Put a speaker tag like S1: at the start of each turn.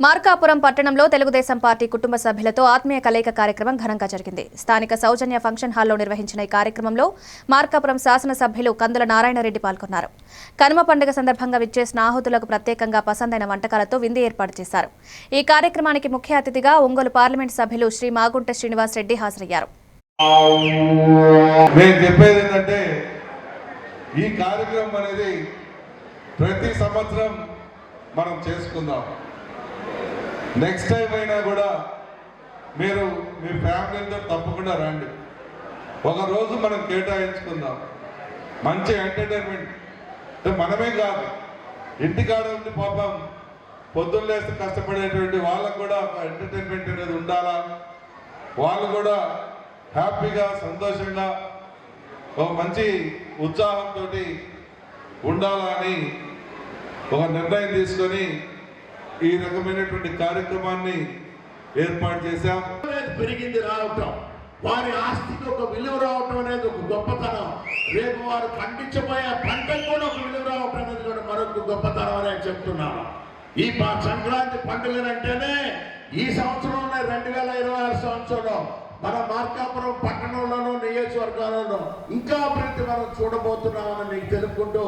S1: మార్కాపురం పట్టణంలో తెలుగుదేశం పార్టీ కుటుంబ సభ్యులతో ఆత్మీయ కలయిక కార్యక్రమం ఘనంగా జరిగింది. స్థానిక సౌజన్య ఫంక్షన్ హాల్లో నిర్వహించిన ఈ కార్యక్రమంలో మార్కాపురం శాసనసభ్యులు కందుల నారాయణరెడ్డి పాల్గొన్నారు. కనుమ పండుగ సందర్భంగా విచ్చేసిన ఆహుతులకు ప్రత్యేకంగా పసందైన వంటకాలతో విందు ఏర్పాటు చేశారు. ఈ కార్యక్రమానికి ముఖ్య అతిథిగా ఒంగోలు పార్లమెంట్ సభ్యులు శ్రీ మాగుంట శ్రీనివాస్ రెడ్డి హాజరయ్యారు.
S2: ఈ కార్యక్రమం అనేది ప్రతి సంవత్సరం మనం చేసుకుందాం. నెక్స్ట్ టైం అయినా కూడా మీరు మీ ఫ్యామిలీతో తప్పకుండా రండి. ఒకరోజు మనం కేటాయించుకుందాం. మంచి ఎంటర్టైన్మెంట్ మనమే కాదు, ఇంటికాడ ఉండి పాపం పొద్దున్న లేసి కష్టపడేటువంటి వాళ్ళకు కూడా ఒక ఎంటర్టైన్మెంట్ అనేది ఉండాలా. వాళ్ళు కూడా హ్యాపీగా సంతోషంగా ఒక మంచి ఉత్సాహంతో ఉండాలని ఒక నిర్ణయం తీసుకొని ఈ రకమైనటువంటి కార్యక్రమాన్ని ఏర్పాటు చేశాం.
S3: పెరిగింది రావటం, వారి ఆస్తికి ఒక విలువ రావటం అనేది ఒక గొప్పతనం. రేపు వారు పండించబోయే పంటకు కూడా ఒక విలువ రావటం అనేది కూడా మరొక గొప్పతనం అని చెప్తున్నాను. ఈ సంక్రాంతి పండుగలంటేనే ఈ సంవత్సరం 2026 సంవత్సరంలో మన మార్కాపురం పట్టణంలోనూ నియోజకవర్గాల్లోనూ ఇంకా అభివృద్ధి మనం చూడబోతున్నామని మీకు తెలుపుకుంటూ